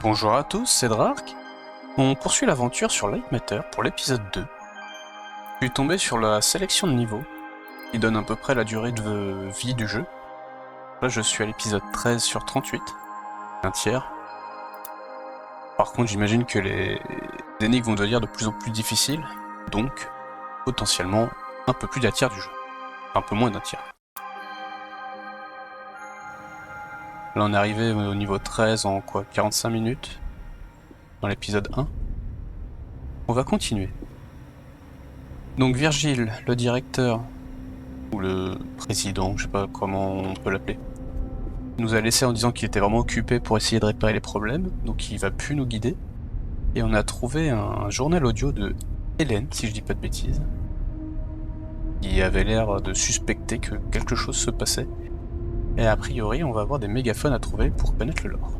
Bonjour à tous, c'est Drark. On poursuit l'aventure sur Light Matter pour l'épisode 2. Je suis tombé sur la sélection de niveaux, qui donne à peu près la durée de vie du jeu. Là je suis à l'épisode 13 sur 38, un tiers. Par contre j'imagine que les énigmes vont devenir de plus en plus difficiles, donc potentiellement un peu plus d'un tiers du jeu. Un peu moins d'un tiers. Là on est arrivé au niveau 13 en quoi, 45 minutes dans l'épisode 1. On va continuer. Donc Virgile, le directeur, ou le président, je sais pas comment on peut l'appeler, nous a laissé en disant qu'il était vraiment occupé pour essayer de réparer les problèmes, donc il va plus nous guider. Et on a trouvé un journal audio de Hélène, si je dis pas de bêtises, qui avait l'air de suspecter que quelque chose se passait. Et a priori, on va avoir des mégaphones à trouver pour connaître le lore.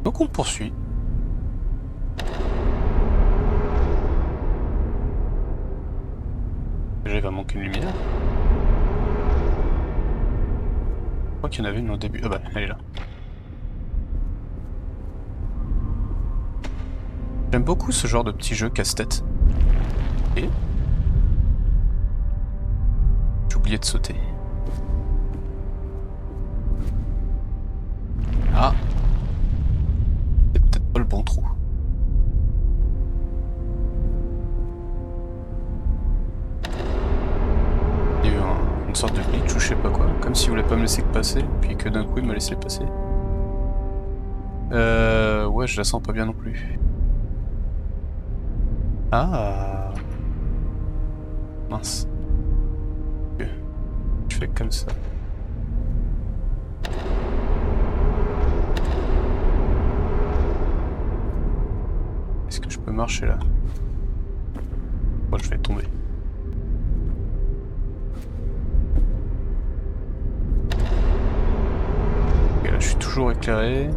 Donc on poursuit. Déjà, il va manquer une lumière. Je crois qu'il y en avait une au début. Ah bah, elle est là. J'aime beaucoup ce genre de petit jeu casse-tête. Et... j'ai oublié de sauter. Ah, c'est peut-être pas le bon trou. Il y a eu une sorte de glitch ou je sais pas quoi, comme s'il voulait pas me laisser passer, puis que d'un coup il m'a laissé passer. Ouais, je la sens pas bien non plus. Ah, mince. Je fais comme ça. Est-ce que je peux marcher là? Moi, je vais tomber. Et là, je suis toujours éclairé.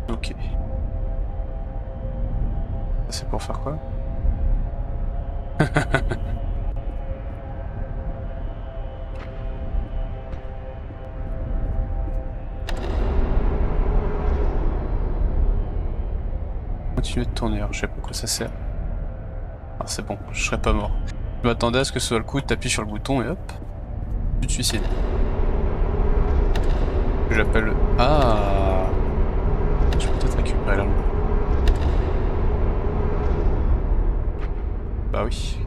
Ok. C'est pour faire quoi? Continuer de tourner, alors je sais pas à quoi ça sert. Ah c'est bon, je serais pas mort. Je m'attendais à ce que ce soit le coup, t'appuies sur le bouton et hop, tu te suicides. J'appelle... Ah, je peux peut-être récupérer l'arme. Bah oui.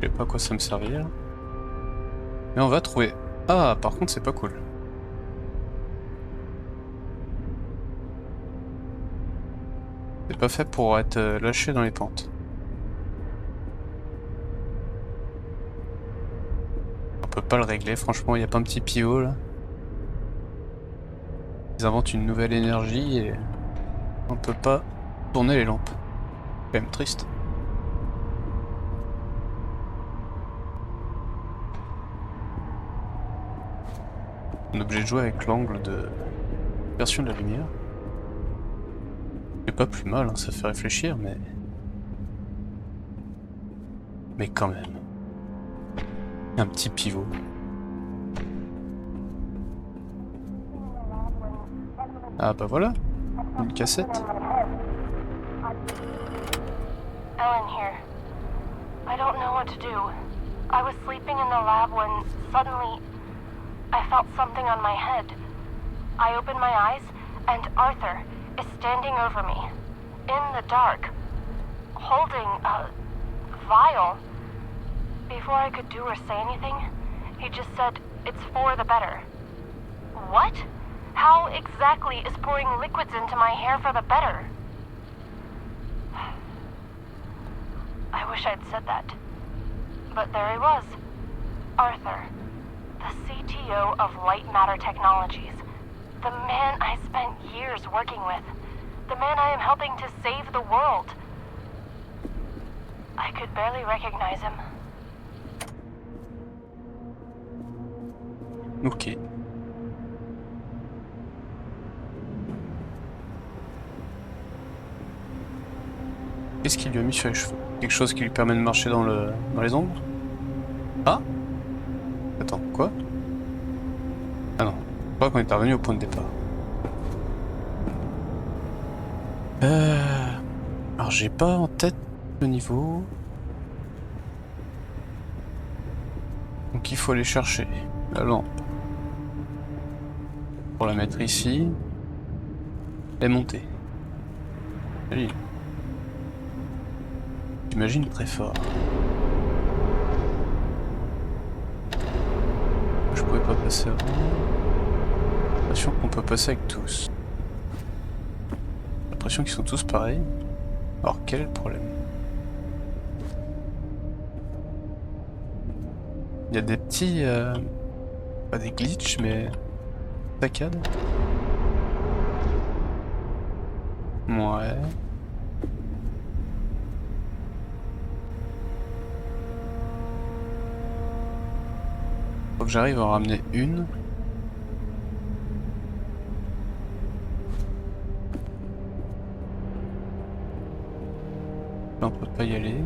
Je sais pas à quoi ça me servir. Mais on va trouver... Ah, par contre c'est pas cool. C'est pas fait pour être lâché dans les pentes. On peut pas le régler, franchement, il y a pas un petit pivot là. Ils inventent une nouvelle énergie et on peut pas tourner les lampes. C'est quand même triste. On est obligé de jouer avec l'angle de version de la lumière. C'est pas plus mal, hein, ça fait réfléchir, mais... Mais quand même. Un petit pivot. Ah bah voilà, une cassette. Ellen here. I don't know what to do. I was sleeping in the lab when suddenly I felt something on my head. I opened my eyes and Arthur is standing over me in the dark, holding a vial. Before I could do or say anything, he just said, "It's for the better." What? How exactly is pouring liquids into my hair for the better? I wish I'd said that. But there he was. Arthur, the CTO of Light Matter Technologies. The man I spent years working with. The man I am helping to save the world. I could barely recognize him. Ok. Qu'est-ce qu'il lui a mis sur les cheveux? Quelque chose qui lui permet de marcher dans les ombres? Ah, Attends, quoi? Ah non, je crois qu'on est revenu au point de départ. Alors j'ai pas en tête le niveau. Donc il faut aller chercher la lampe. Pour la mettre ici. Et monter. Allez. J'imagine très fort. Je pouvais pas passer avant. J'ai l'impression qu'on peut passer avec tous. J'ai l'impression qu'ils sont tous pareils. Alors quel est le problème? Il y a des petits... pas des glitches, mais... saccades. Ouais. Faut que j'arrive à en ramener une. Là, on peut pas y aller.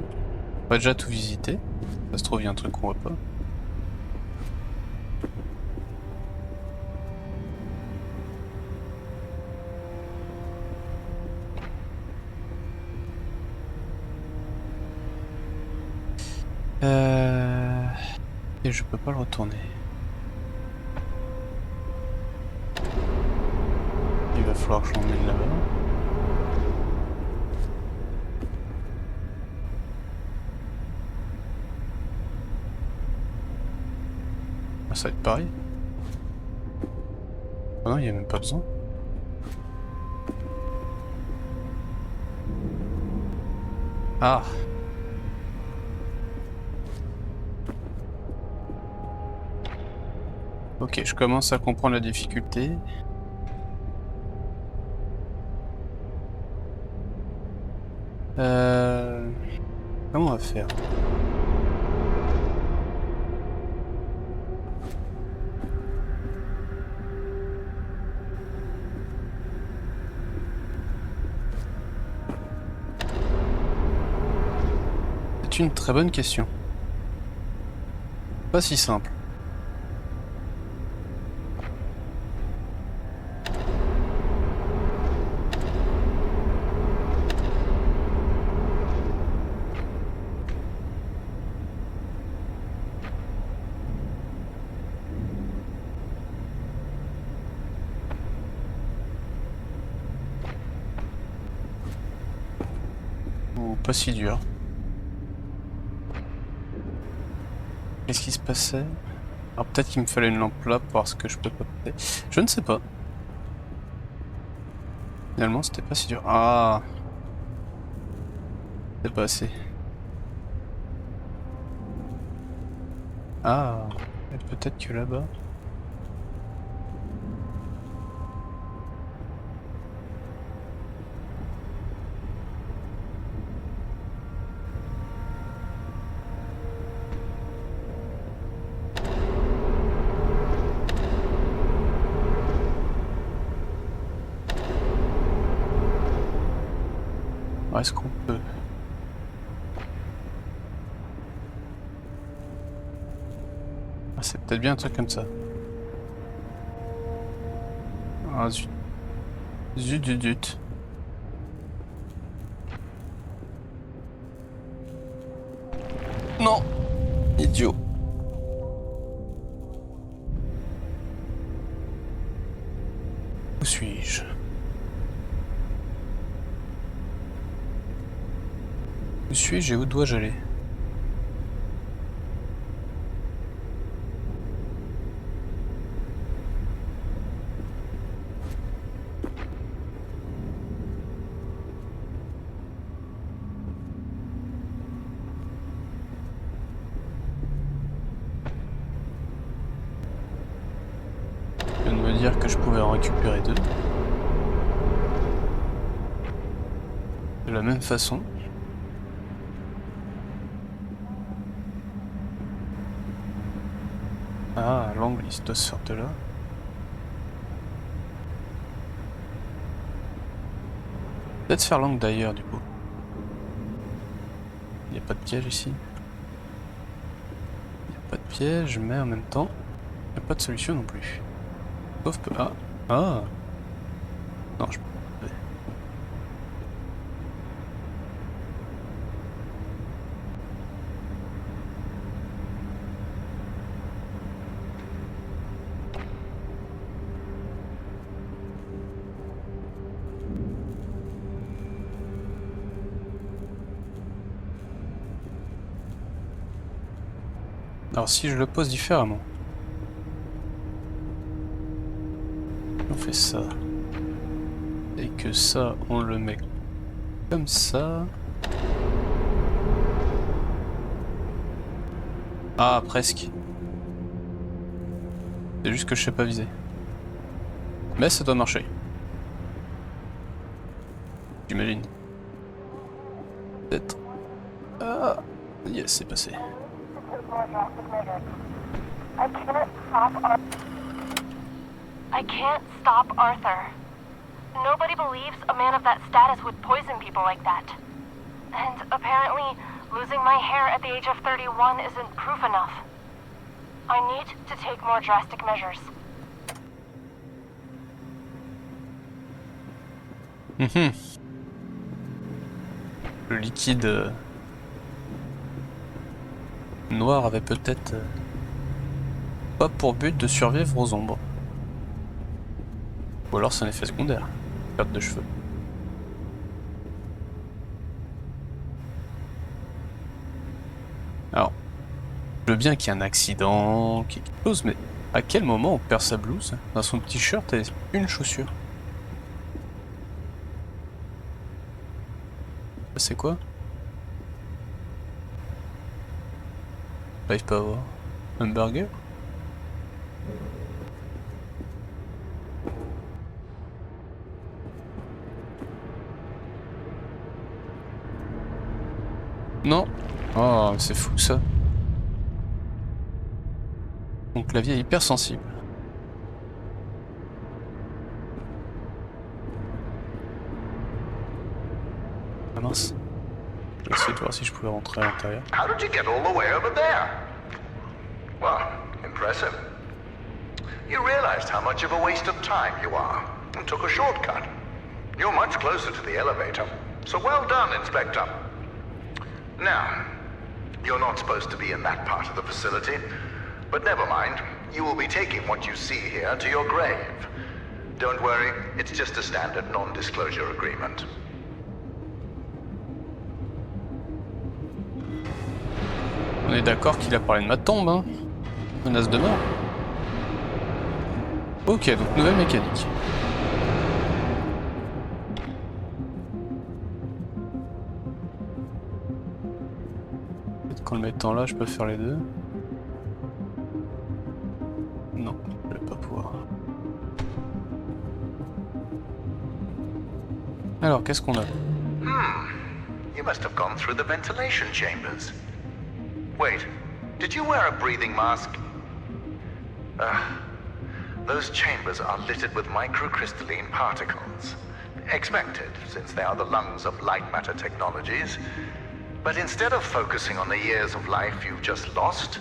On va déjà tout visiter. Ça se trouve, il y a un truc qu'on voit pas. Et je peux pas le retourner. Il va falloir que je l'emmène là-bas. Ah, ça va être pareil. Ah non, il n'y a même pas besoin. Ah! Ok, je commence à comprendre la difficulté. Comment on va faire? C'est une très bonne question. Pas si simple. Ou pas si dur. Qu'est-ce qui se passait? Alors peut-être qu'il me fallait une lampe là pour voir ce que je peux popper. Je ne sais pas. Finalement c'était pas si dur. Ah! C'est pas assez. Ah! Et peut-être que là-bas... Est-ce qu'on peut? Ah, c'est peut-être bien un truc comme ça. Ah zut. Zut zut zut. Non! Idiot. Où suis-je? Où suis-je et où dois-je aller? Je viens de me dire que je pouvais en récupérer deux. De la même façon. Ah, l'angle il doit se faire de là. Peut-être faire l'angle d'ailleurs du coup. Il n'y a pas de piège ici. Il n'y a pas de piège, mais en même temps, il n'y a pas de solution non plus. Sauf que... Ah. Ah. Non, je... Alors si je le pose différemment. On fait ça. Et que ça, on le met comme ça. Ah, presque. C'est juste que je sais pas viser. Mais ça doit marcher. J'imagine. Peut-être. Ah, yes, c'est passé. I can't stop Arthur. Nobody believes a man of that status would poison people like that. And apparently, losing my hair at the age of 31 isn't proof enough. I need to take more drastic measures. Le liquide noir avait peut-être pas pour but de survivre aux ombres. Ou alors c'est un effet secondaire, perte de cheveux. Alors, je veux bien qu'il y ait un accident, quelque chose, mais à quel moment on perd sa blouse dans son t-shirt et une chaussure? C'est quoi? J'arrive pas à voir. Un burger? Non. Oh, c'est fou ça. Mon clavier est hyper sensible. Ah mince. Je vais essayer de voir si je pouvais rentrer à l'intérieur. How did you get all the way over there? Well, impressive. You realized how much of a waste of time you are and took a shortcut. You're much closer to the elevator, so well done, Inspector. Now, you're not supposed to be in that part of the facility, but never mind. You will be taking what you see here to your grave. Don't worry, it's just a standard non-disclosure agreement. On est d'accord qu'il a parlé de ma tombe, hein? Menace de mort. Ok, donc nouvelle mécanique. Peut-être qu'en le mettant là, je peux faire les deux. Non, je vais pas pouvoir. Alors, qu'est-ce qu'on a? You must have gone through the ventilation chambers. Wait, did you wear a breathing mask? Those chambers are littered with microcrystalline particles. Expected, since they are the lungs of light matter technologies. But instead of focusing on the years of life you've just lost,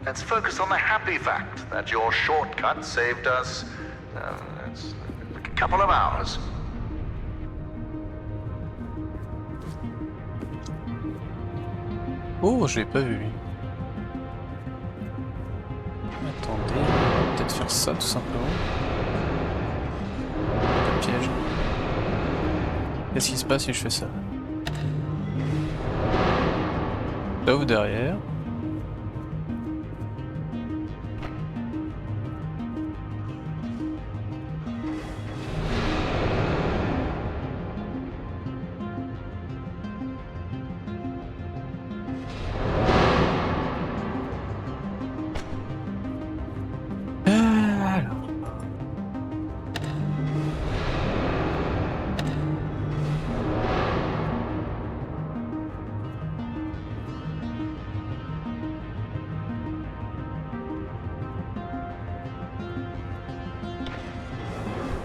let's focus on the happy fact that your shortcut saved us a couple of hours. Oh, je l'ai pas vu. Attendez, on va peut-être faire ça tout simplement. Pas de piège. Qu'est-ce qui se passe si je fais ça? Ça ouvre derrière.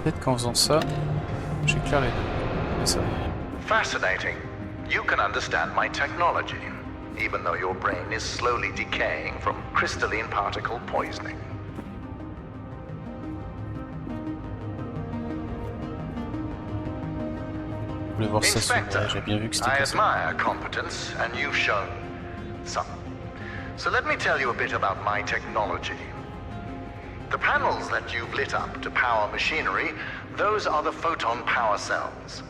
Peut-être qu'en faisant ça, j'éclaire les deux. Et ça. Fascinating. You can understand my technology. even though your brain is slowly decaying from crystalline particle poisoning. Je voulais voir ça sur j'ai bien vu que c'était I pas ça. admire competence, and you've shown some. So let me tell you a bit about my technology. The panels that you've lit up to power machinery, those are the photon power cells.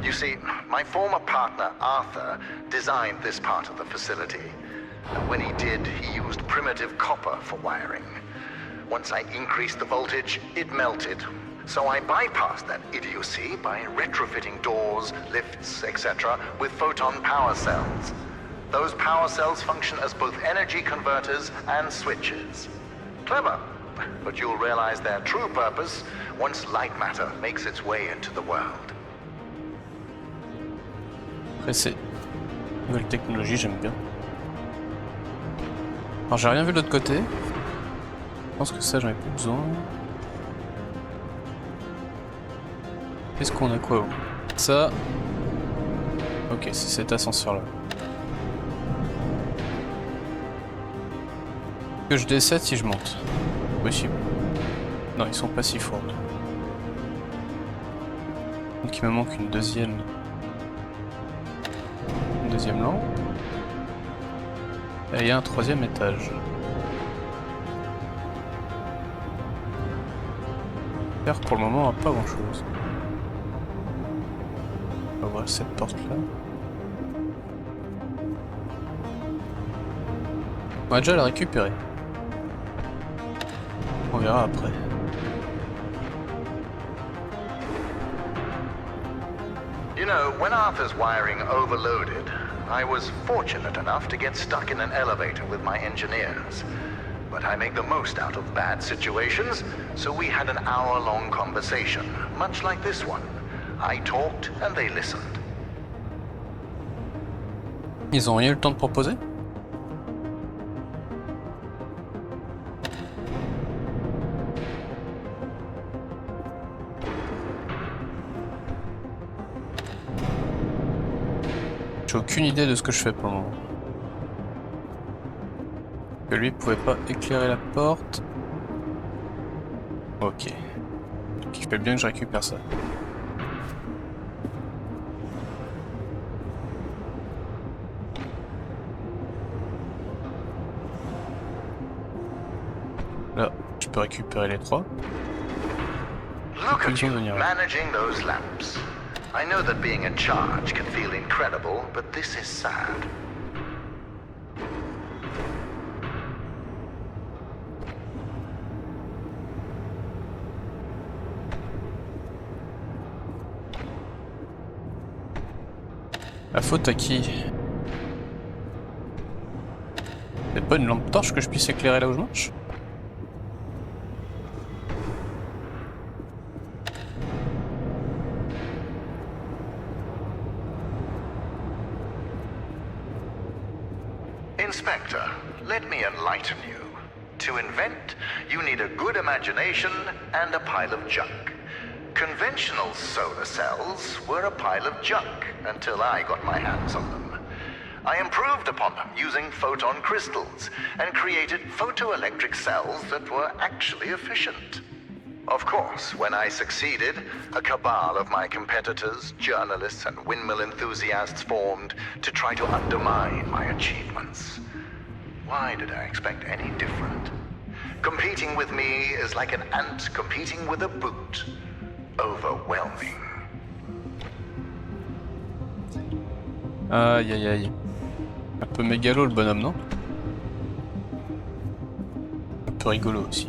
You see, my former partner, Arthur, designed this part of the facility. And when he did, he used primitive copper for wiring. Once I increased the voltage, it melted. So I bypassed that idiocy by retrofitting doors, lifts, etc. with photon power cells. Those power cells function as both energy converters and switches. Clever, but you'll realize their true purpose once light matter makes its way into the world. Après c'est... Nouvelle technologie, j'aime bien. Alors j'ai rien vu de l'autre côté. Je pense que ça j'en ai plus besoin. Qu'est-ce qu'on a quoi? Ça... Ok, c'est cet ascenseur là. Que je décède si je monte. Possible. Non, ils sont pas si forts. Donc il me manque une deuxième... Une deuxième lampe. Et il y a un troisième étage. Faire pour le moment pas grand chose. On va voir cette porte là. On va déjà la récupérer. On verra après. You know, when Arthur's wiring overloaded, I was fortunate enough to get stuck in an elevator with my engineers. But I make the most out of bad situations, so we had an hour-long conversation, much like this one. I talked and they listened. Ils ont rien eu le temps de proposer? J'ai aucune idée de ce que je fais pour le moment. Que lui pouvait pas éclairer la porte. Ok. Donc il fait bien que je récupère ça. Là, je peux récupérer les trois. Look at you managing those lamps. I know that being in charge can feel incredible, but this is sad. La faute à qui? C'est pas une lampe torche que je puisse éclairer là où je marche? Inspector, let me enlighten you. To invent, you need a good imagination and a pile of junk. Conventional solar cells were a pile of junk until I got my hands on them. I improved upon them using photon crystals and created photoelectric cells that were actually efficient. Of course, when I succeeded, a cabal of my competitors, journalists, and windmill enthusiasts formed to try to undermine my achievements. Why did I expect any different? Competing with me is like an ant competing with a boot. Overwhelming. Aïe aïe aïe. Un peu mégalo le bonhomme, non? Un peu rigolo aussi.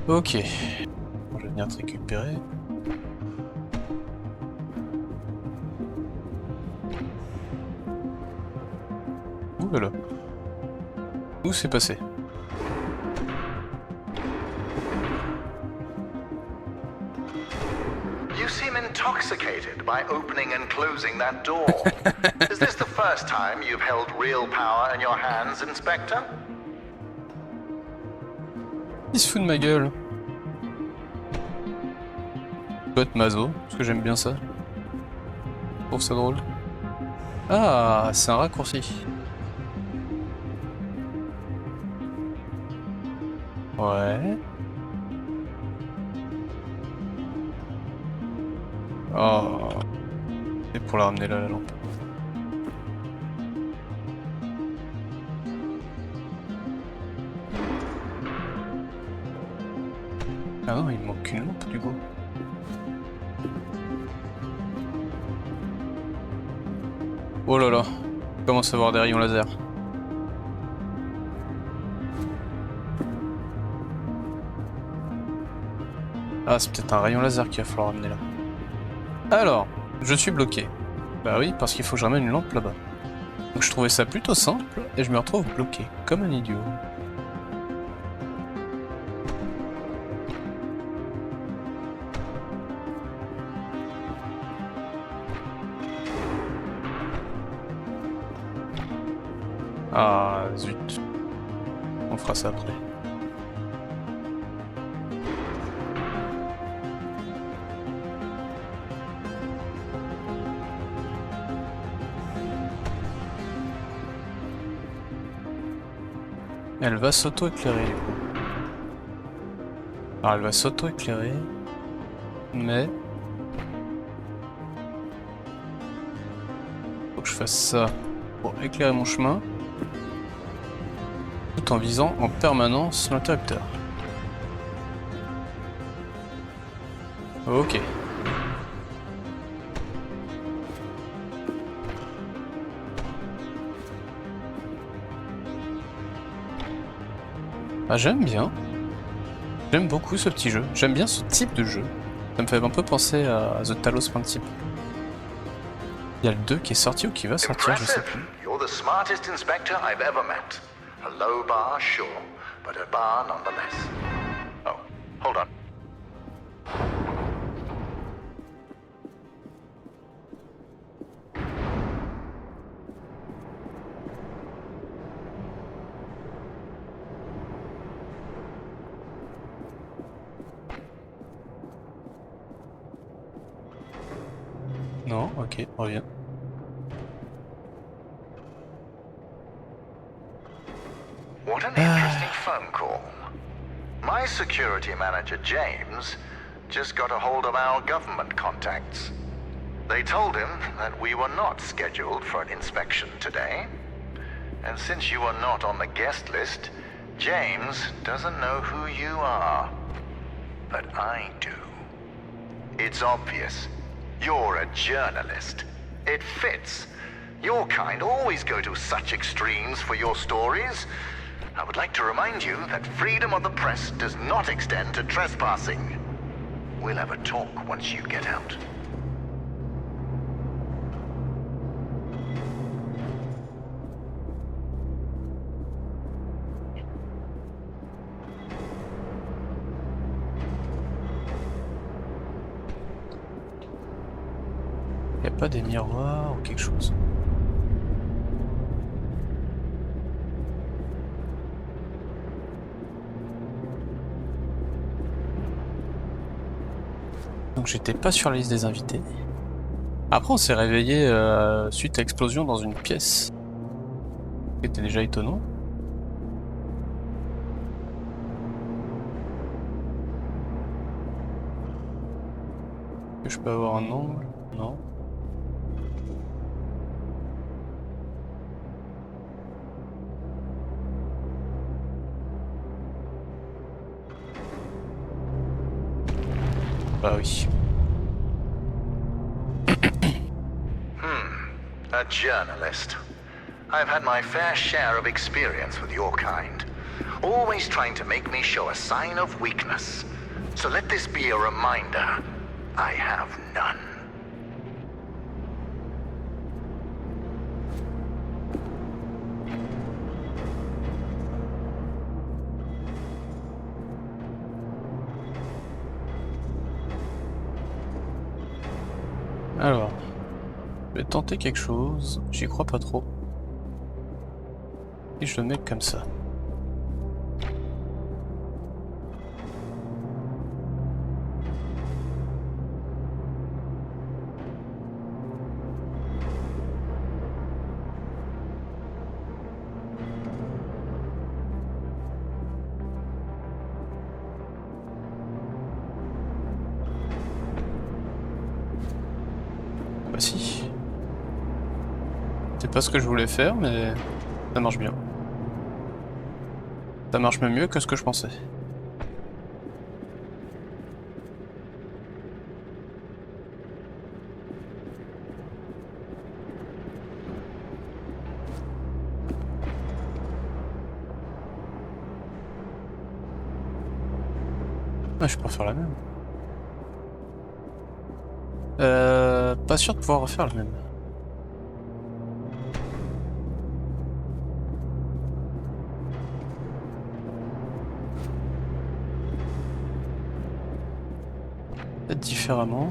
Ok. Bon, je vais venir te récupérer. Ouh là là. Où c'est passé? You seem intoxicated by opening and closing that door. Is this the first time you've held real power in your hands, Inspector? Il se fout de ma gueule. Je dois être maso, parce que j'aime bien ça. Je trouve ça drôle. Ah, c'est un raccourci. Ouais. Oh. Et pour la ramener là, la lampe. Ah non, il me manque une lampe du coup. Oh là là. Je commence à voir des rayons laser. Ah, c'est peut-être un rayon laser qu'il va falloir ramener là. Alors, je suis bloqué. Bah oui, parce qu'il faut que je ramène une lampe là-bas. Donc je trouvais ça plutôt simple, et je me retrouve bloqué, comme un idiot. Ah, zut. On fera ça après. Elle va s'auto-éclairer du coup. Alors elle va s'auto-éclairer, mais... faut que je fasse ça pour éclairer mon chemin, tout en visant en permanence l'interrupteur. Ok. Ah, j'aime bien. J'aime beaucoup ce petit jeu. J'aime bien ce type de jeu. Ça me fait un peu penser à The Talos Principe. Il y a le 2 qui est sorti ou qui va sortir, je sais plus. Impressive. You're the smartest inspector I've ever met. A low bar, sure, but a bar nonetheless. Oh, hold on. Non, ok, reviens. What an interesting phone call. My security manager, James, just got a hold of our government contacts. They told him that we were not scheduled for an inspection today. And since you are not on the guest list, James doesn't know who you are. But I do. It's obvious. You're a journalist. It fits. Your kind always go to such extremes for your stories. I would like to remind you that freedom of the press does not extend to trespassing. We'll have a talk once you get out. Y a pas des miroirs ou quelque chose? Donc j'étais pas sur la liste des invités. Après on s'est réveillé suite à explosion dans une pièce. C'était déjà étonnant. Est-ce que je peux avoir un angle? Non. Bah oui. A journalist. I've had my fair share of experience with your kind. Always trying to make me show a sign of weakness. So let this be a reminder. I have none. Alors, je vais tenter quelque chose, j'y crois pas trop. Et je le mets comme ça. C'est pas ce que je voulais faire, mais ça marche bien. Ça marche même mieux que ce que je pensais. Ah, je peux refaire la même. Pas sûr de pouvoir refaire la même. Peut-être différemment.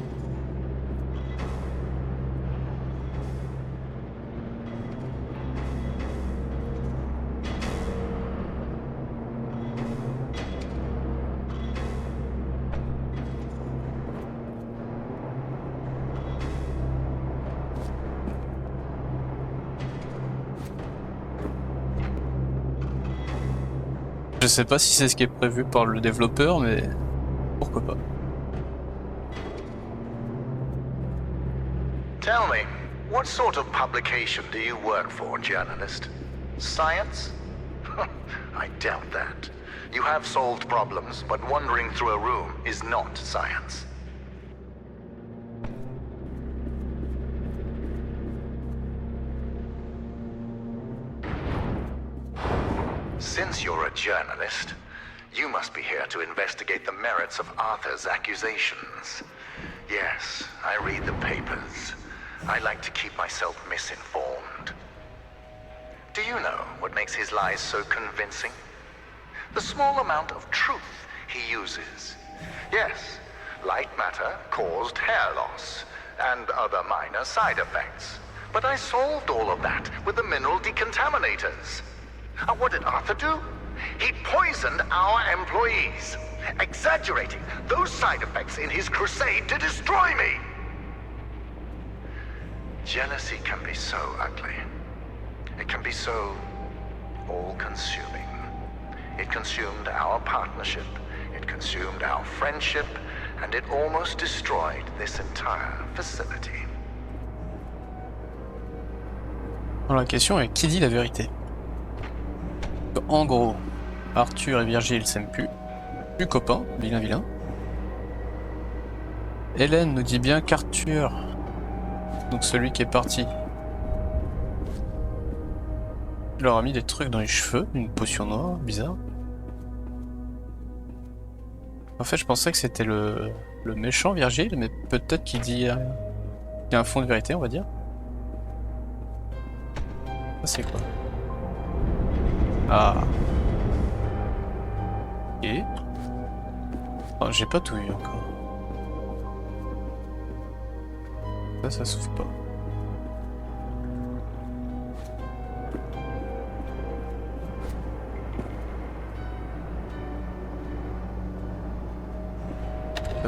Je sais pas si c'est ce qui est prévu par le développeur, mais pourquoi pas. Tell me, what sort of publication do you work for, journalist? Science? I doubt that. You have solved problems, but wandering through a room is not science. Since you're a journalist, you must be here to investigate the merits of Arthur's accusations. Yes, I read the papers. I like to keep myself misinformed. Do you know what makes his lies so convincing? The small amount of truth he uses. Yes, light matter caused hair loss and other minor side effects. But I solved all of that with the mineral decontaminators. And what did Arthur do? He poisoned our employees, exaggerating those side effects in his crusade to destroy me. Jealousy can be so ugly. It can be so all-consuming. It consumed our partnership, it consumed our friendship, and it almost destroyed this entire facility. Alors la question est, qui dit la vérité? En gros, Arthur et Virgile s'aiment plus copains, vilain vilain. Hélène nous dit bien qu'Arthur, donc celui qui est parti, il leur a mis des trucs dans les cheveux, une potion noire, bizarre. En fait, je pensais que c'était le méchant Virgile, mais peut-être qu'il dit qu'il y a un fond de vérité, on va dire. Ça c'est quoi? Ah. Et oh, j'ai pas tout eu encore. Ça s'ouvre pas.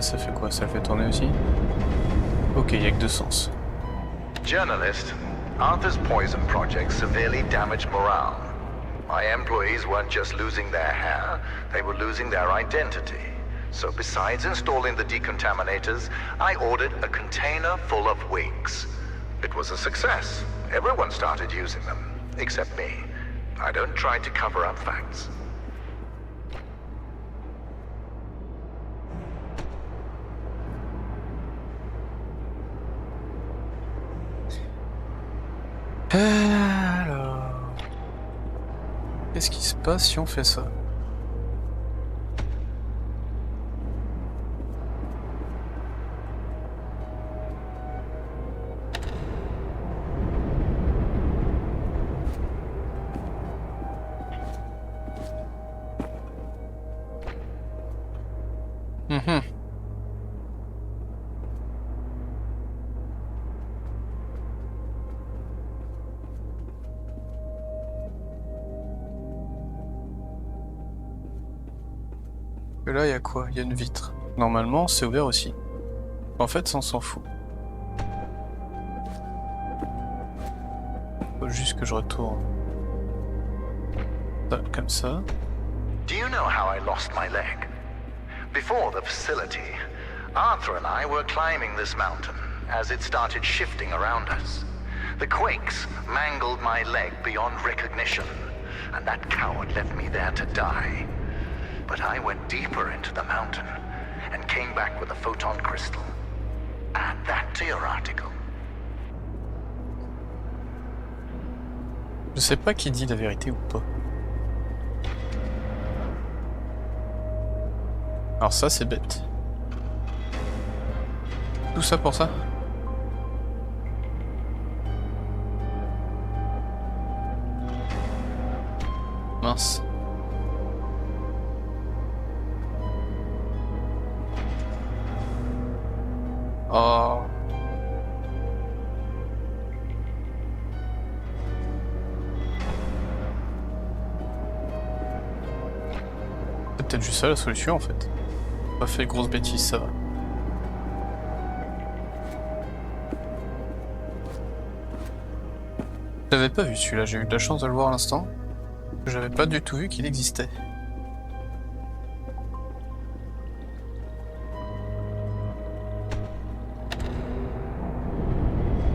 Ça fait quoi? Ça le fait tourner aussi? Ok, il y a que deux sens. Journalist, Arthur's poison project severely damaged morale. My employees weren't just losing their hair, they were losing their identity. So besides installing the decontaminators, I ordered a container full of wigs. It was a success. Everyone started using them, except me. I don't try to cover up facts. Alors... Qu'est-ce qui se passe si on fait ça? Et là, il y a quoi? Il y a une vitre. Normalement, c'est ouvert aussi. En fait, ça, on s'en fout. Faut juste que je retourne. Ça, comme ça. Do you know how I lost my leg? Before the facility, Arthur and I were climbing this mountain as it started shifting around us. The quakes mangled my leg beyond recognition, and that coward left me there to die. But I went deeper into the mountain and came back with a photon crystal. Add that to your article. Je sais pas qui dit la vérité ou pas. Alors ça c'est bête. Tout ça pour ça? Mince. Oh. C'est peut-être juste ça la solution en fait. Pas fait de grosses bêtises, ça va. J'avais pas vu celui-là, j'ai eu de la chance de le voir à l'instant. J'avais pas du tout vu qu'il existait.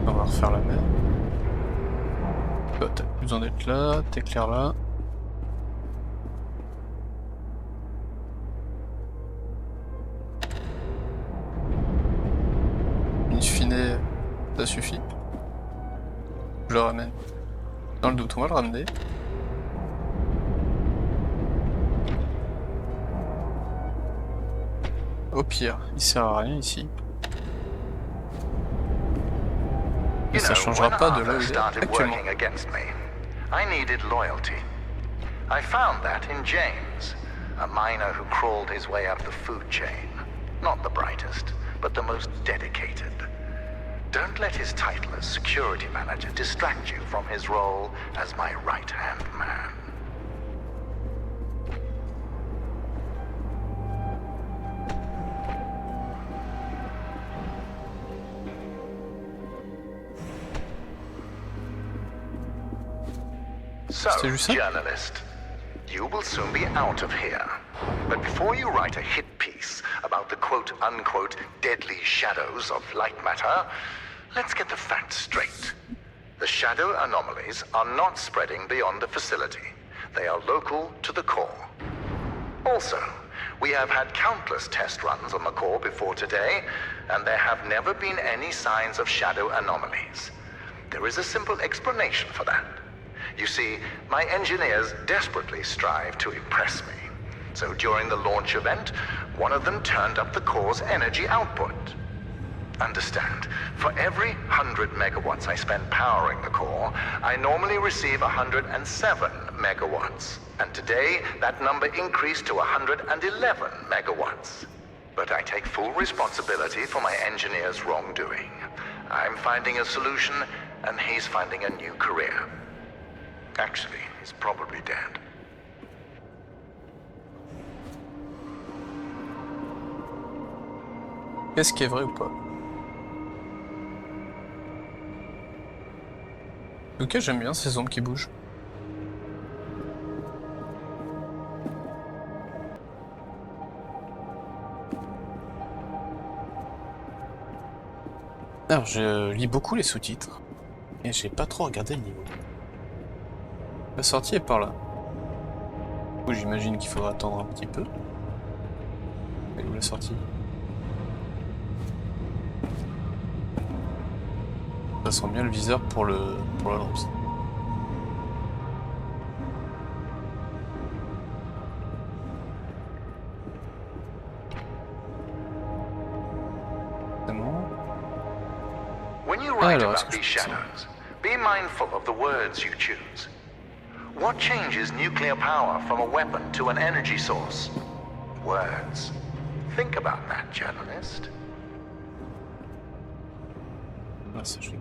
On va refaire la même. Bah, t'as plus besoin d'être là, t'éclaires là. In fine, ça suffit. Je le ramène. Dans le doute, on va le ramener. Au pire, il sert à rien ici. Et ça changera pas de là où il est actuellement. I needed loyalty. I found that in James, a miner who crawled his way up the food chain. Not the brightest, but the most dedicated. Don't let his title as security manager distract you from his role as my right-hand man. So, journalist, you will soon be out of here. But before you write a hit piece about the quote-unquote deadly shadows of light matter, let's get the facts straight. The shadow anomalies are not spreading beyond the facility. They are local to the core. Also, we have had countless test runs on the core before today, and there have never been any signs of shadow anomalies. There is a simple explanation for that. You see, my engineers desperately strive to impress me. So during the launch event, one of them turned up the core's energy output. Understand, for every 100 megawatts I spend powering the core, I normally receive 107 megawatts. And today, that number increased to 111 megawatts. But I take full responsibility for my engineer's wrongdoing. I'm finding a solution, and he's finding a new career. Actually, he's probably dead. Est-ce qu'il est vrai ou pas? En tout cas, j'aime bien ces ombres qui bougent. Alors, je lis beaucoup les sous-titres, et j'ai pas trop regardé le niveau. La sortie est par là. Du coup, j'imagine qu'il faudra attendre un petit peu. Et où la sortie? Ça sent bien le viseur pour la lampe. C'est bon. When you write about these shadows, be mindful of the words you choose. What changes nuclear power from a weapon to an energy source? Words. Think about that, journalist. Ah, ça, je...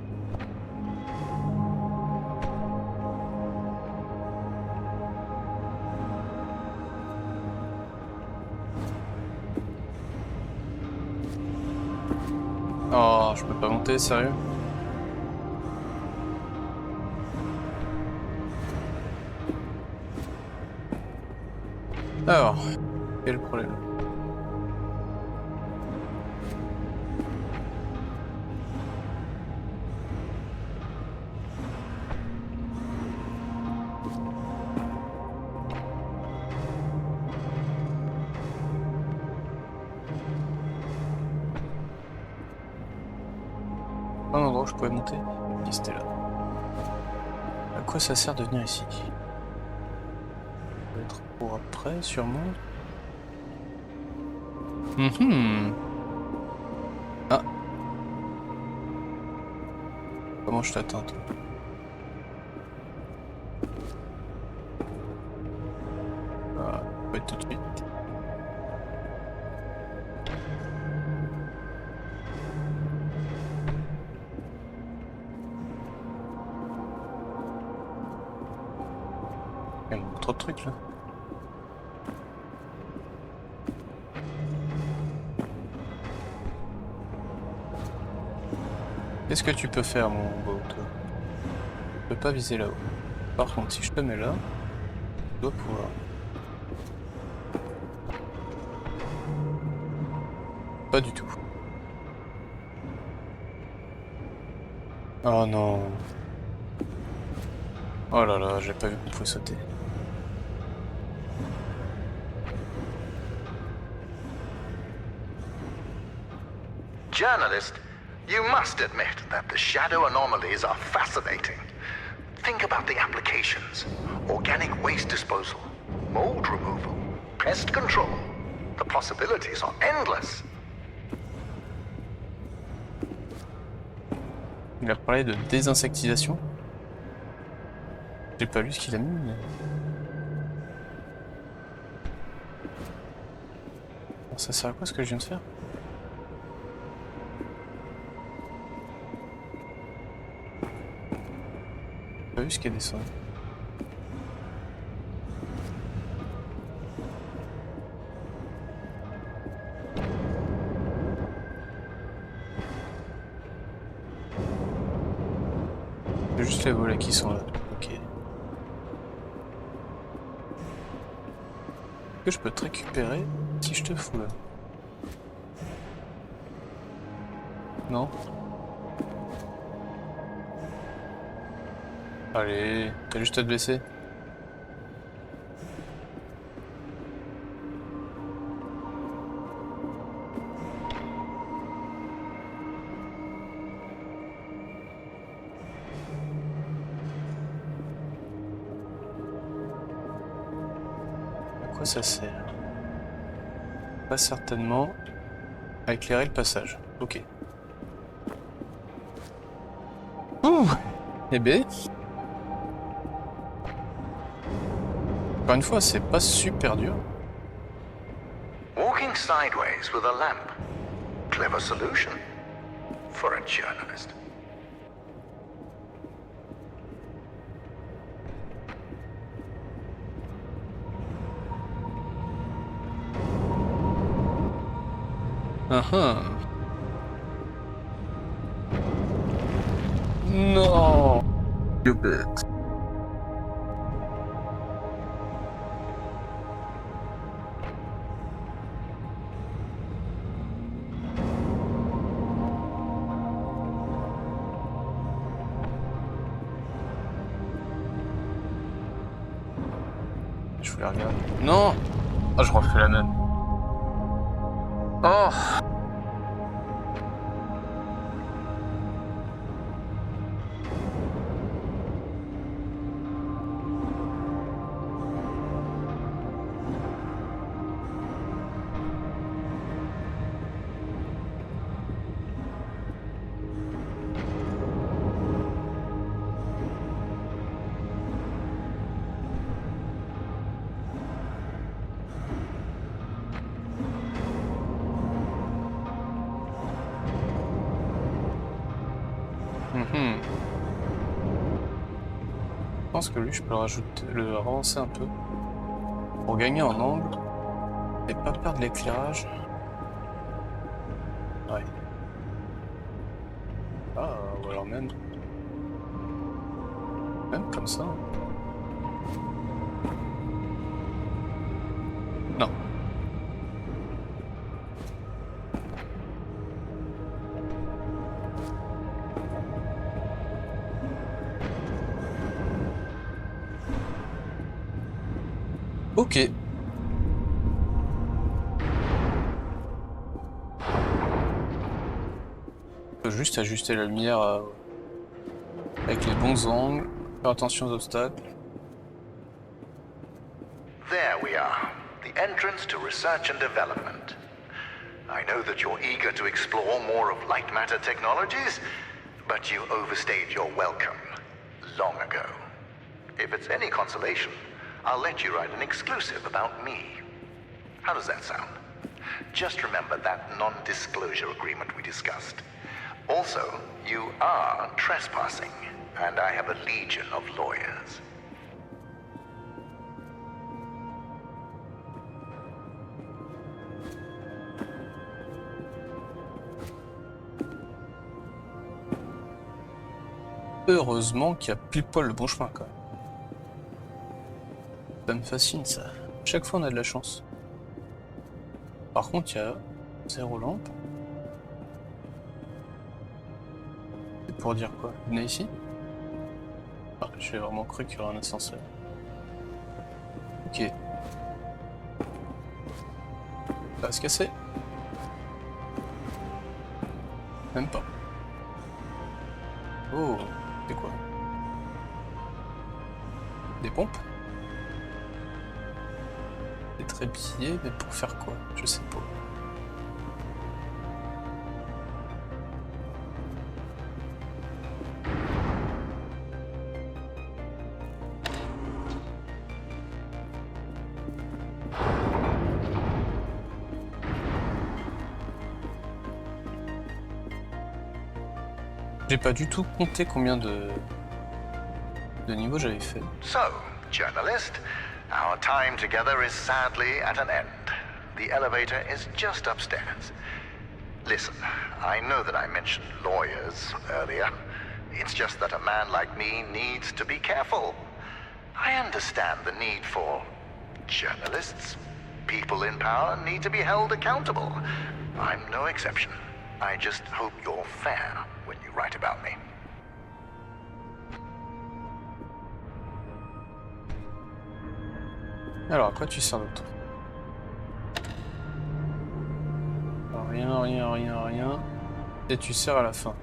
Oh, je peux pas monter, sérieux? Alors, quel est le problème? Un endroit où je pouvais monter. Et c'était là. À quoi ça sert de venir ici? Peut-être pour après, sûrement. Ah. Comment je t'atteins, toi? Ah, ouais, tout de suite. Il y a trop de trucs là. Qu'est-ce que tu peux faire, mon beau, toi? Tu peux pas viser là-haut. Par contre, si je te mets là, tu dois pouvoir. Pas du tout. Oh non. Oh là là, j'ai pas vu qu'on pouvait sauter. Journalist, you must admit that the shadow anomalies are fascinating. Think about the applications. Organic waste disposal, mold removal, pest control. The possibilities are endless. Il a parlé de désinsectisation. J'ai pas lu ce qu'il a mis, mais... Alors, ça sert à quoi ce que je viens de faire? J'ai pas vu ce qui est descendu. C'est juste les volets qui sont là. Ok. Est-ce que je peux te récupérer si je te fous là? Non? Allez, t'as juste à te blesser. À quoi ça sert? Pas certainement à éclairer le passage. Ok. Ouh! Eh ben... Encore une fois, c'est pas super dur. Walking sideways with a lamp. Clever solution for a journalist. Non! You bet. Je voulais regarder. Non! Ah, je refais la même. Oh! Je pense que lui, je peux le avancer un peu pour gagner en angle et pas perdre l'éclairage. Ouais. Ah, ou alors même comme ça. Non. Ok. Faut juste ajuster la lumière avec les bons angles, faire attention aux obstacles. There we are, the entrance to research and development. I know that you're eager to explore more of light matter technologies, but you overstayed your welcome long ago. If it's any consolation, I'll let you write an exclusive about me. How does that sound? Just remember that non-disclosure agreement we discussed. Also, you are trespassing, and I have a legion of lawyers. Heureusement qu'il y a pile poil le bon chemin quand même. Ça me fascine ça. Chaque fois on a de la chance. Par contre il y a 0 lampe. C'est pour dire quoi? Venez ici? Ah, j'ai vraiment cru qu'il y aurait un ascenseur. Ok. Ça va se casser? Même pas. Oh, c'est quoi? Des pompes? Des trépieds, mais pour faire quoi? Je sais pas. J'ai pas du tout compté combien de niveaux j'avais fait. So, journalist, our time together is sadly at an end. The elevator is just upstairs. Listen, I know that I mentioned lawyers earlier. It's just that a man like me needs to be careful. I understand the need for journalists. People in power need to be held accountable. I'm no exception. I just hope you're fair when you write about me. Alors, à quoi tu sers d'autre? Rien, rien, rien, rien. Et tu sers à la fin.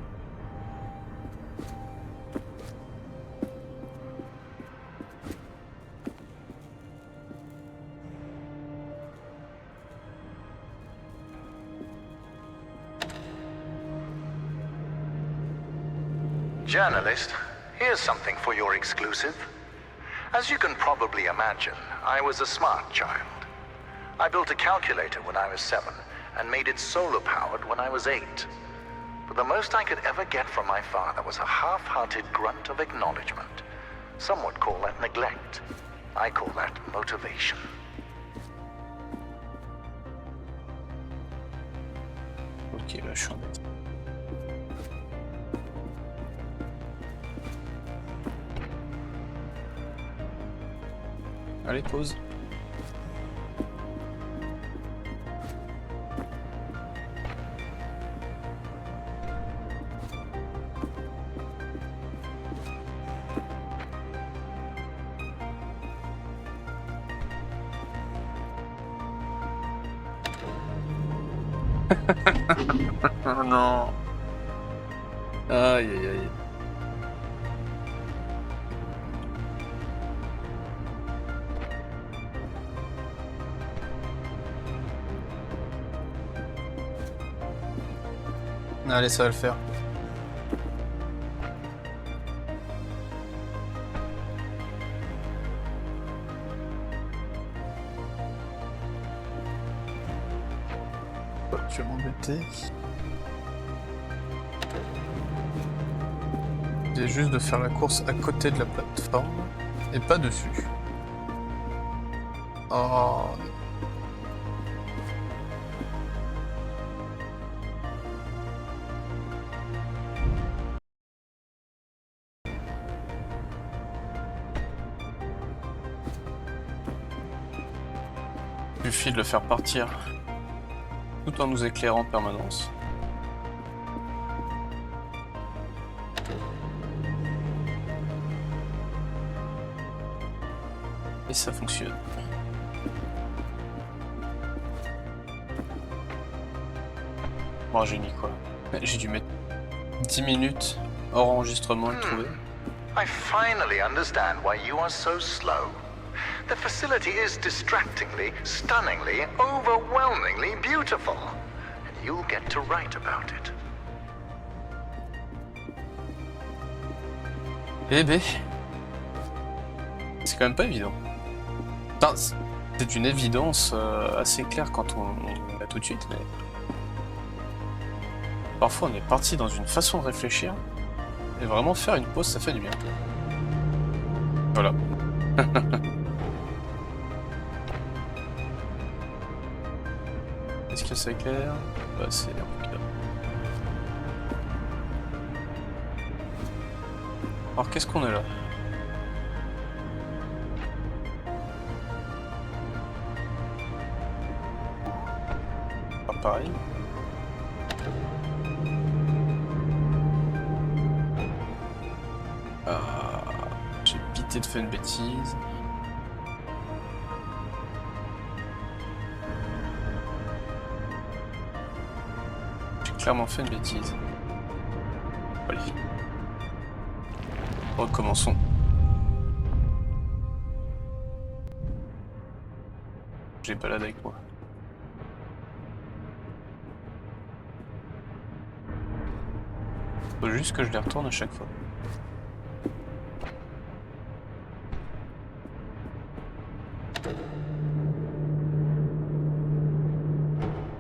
Journalist, here's something for your exclusive. As you can probably imagine, I was a smart child. I built a calculator when I was 7 and made it solar-powered when I was 8. But the most I could ever get from my father was a half-hearted grunt of acknowledgement. Some would call that neglect. I call that motivation. Ok, là je suis embêté. Allez, pause. Oh non. Aïe aïe aïe. Allez, ça va le faire. Oh, tu vas m'embêter. C'est juste de faire la course à côté de la plateforme et pas dessus. Oh. Il suffit de le faire partir tout en nous éclairant en permanence. Et ça fonctionne. Oh, génie quoi. J'ai dû mettre 10 minutes hors enregistrement à le trouver. I finally understand why you are so slow. The facility is distractingly, stunningly, overwhelmingly beautiful. And you'll get to write about it. Eh ben... C'est quand même pas évident. Enfin, c'est une évidence assez claire quand on l'a tout de suite, mais... Parfois on est parti dans une façon de réfléchir, et vraiment faire une pause ça fait du bien. Voilà. Est-ce que c'est clair? Bah c'est en tout cas. Alors qu'est-ce qu'on a là? Pas pareil. J'ai pitié de faire une bêtise. J'ai clairement fait une bêtise. Allez. Recommençons. J'ai balade avec moi. Faut juste que je les retourne à chaque fois.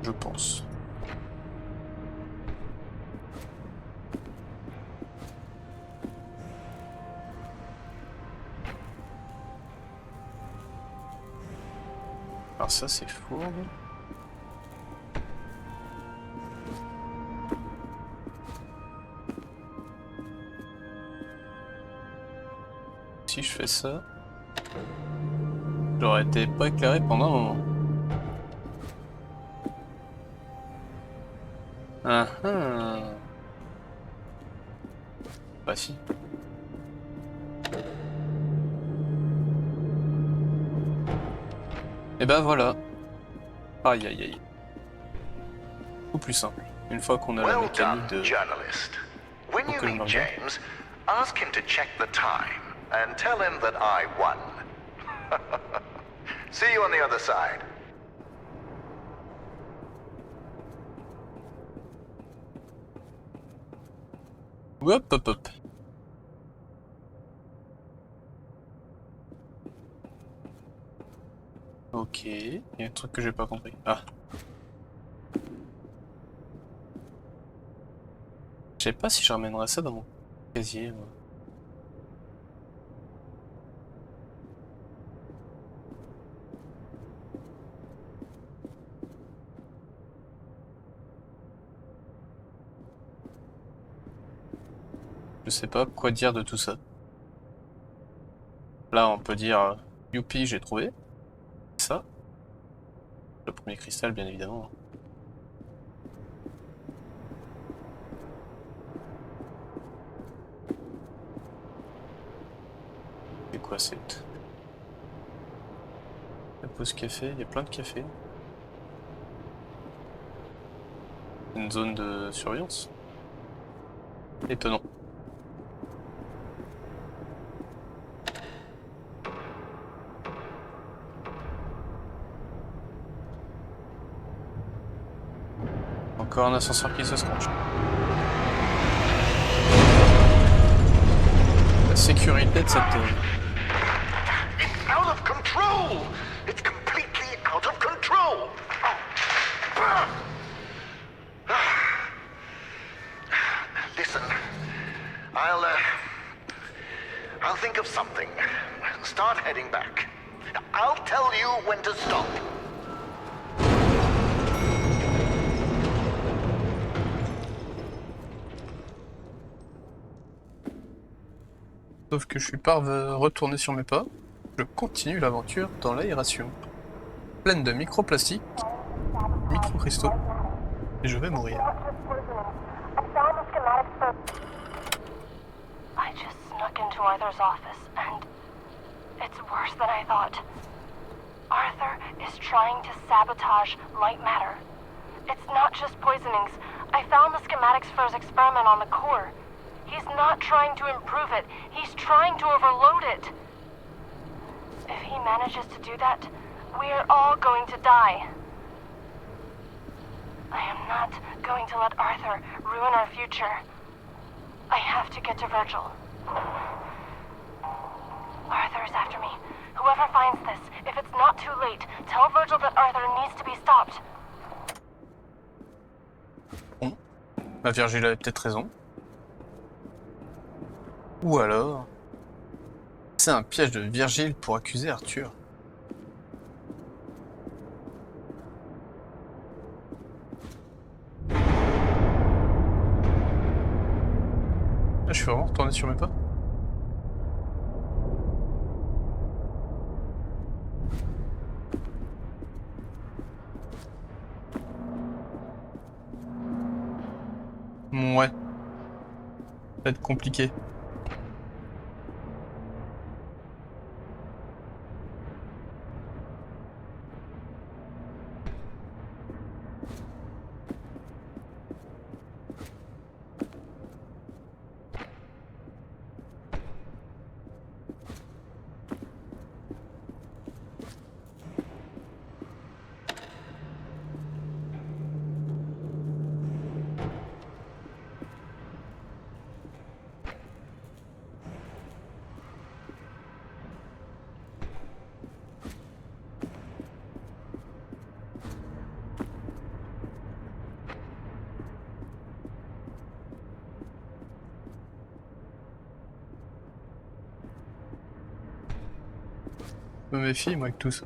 Je pense. Alors ça c'est fourbe. Si je fais ça, j'aurais été pas éclairé pendant un moment. Ah ah. Bah si. Et ben voilà. Aïe aïe aïe. Ou plus simple. Une fois qu'on a la Well mécanique done, de... journalist. When Faut you que je me meet regarde. James, ask him to check the time and tell him that I won. See you on the other side. Hop hop hop. Ok, il y a un truc que j'ai pas compris. Ah. Je sais pas si je ramènerais ça dans mon casier. Moi. Je sais pas quoi dire de tout ça. Là, on peut dire youpi, j'ai trouvé ça. Le premier cristal, bien évidemment. C'est quoi cette... La pause café, il y a plein de cafés. Une zone de surveillance. Étonnant. Encore un ascenseur qui se scratch. La sécurité de cette... It's out of control! It's completely out of control! Listen, I'll think of something. Start heading back. I'll tell you when to stop. Sauf que je suis pas retourné sur mes pas. Je continue l'aventure dans l'aération. Pleine de microplastiques, microcristaux. Et je vais mourir. I just snuck into Arthur's office, and it's worse than I thought. Arthur is trying to sabotage light matter. It's not just poisonings. I found the schematics for his experiment on the core. He's not trying to improve it. He's trying to overload it. If he manages to do that, we're all going to die. I am not going to let Arthur ruin our future. I have to get to Virgil. Arthur is after me. Whoever finds this, if it's not too late, tell Virgil that Arthur needs to be stopped. Bon. Bah, Virgile avait peut-être raison. Ou alors... c'est un piège de Virgile pour accuser Arthur. Là, je suis vraiment retourné sur mes pas. Ouais. Ça va être compliqué. Je me méfie, moi, avec tout ça.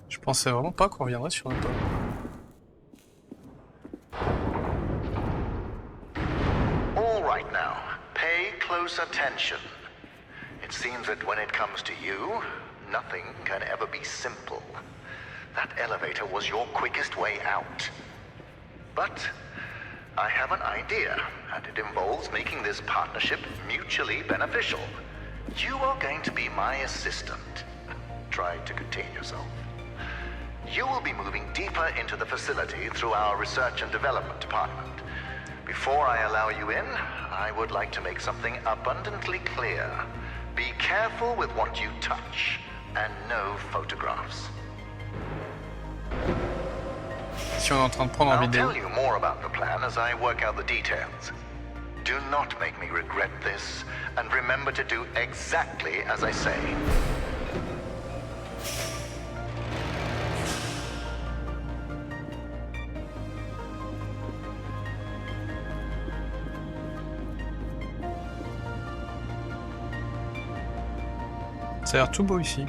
Je pensais vraiment pas qu'on reviendrait sur notre pas. All right now, pay close attention. It seems that when it comes to you, nothing can ever be simple. That elevator was your quickest way out. But I have an idea, and it involves making this partnership mutually beneficial. You are going to be my assistant. Try to contain yourself. You will be moving deeper into the facility through our research and development department. Before I allow you in, I would like to make something abundantly clear. Be careful with what you touch, and no photographs. Si on est en train de prendre en I'll vidéo. tell you more about the plan as I work out the details. Do not make me regret this, and remember to do exactly as I say. Ça a l'air tout beau ici.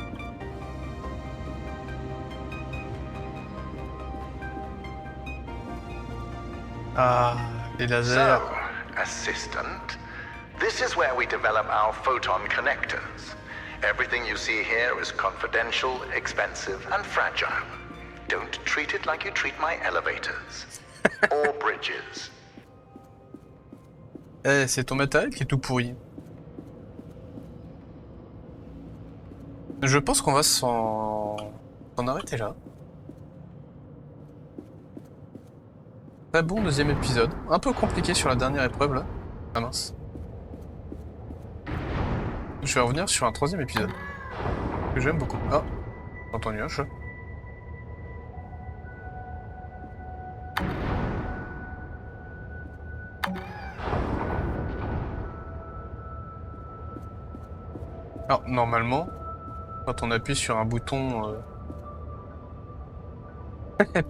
Ah, les lasers. So, assistant, this is where we develop our photon connectors. Everything you see here is confidential, expensive, and fragile. Don't treat it like you treat my elevators. Or bridges. Eh, c'est ton matériel qui est tout pourri. Je pense qu'on va s'en arrêter là. Très bon deuxième épisode. Un peu compliqué sur la dernière épreuve là. Ah mince. Je vais revenir sur un troisième épisode. Que j'aime beaucoup. Ah, j'ai entendu un chat. Alors, normalement, quand on appuie sur un bouton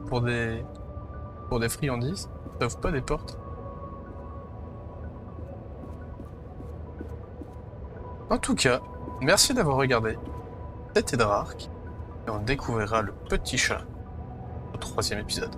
pour des friandises, ça ouvre pas des portes. En tout cas, merci d'avoir regardé. C'était Draark, et on découvrira le petit chat au troisième épisode.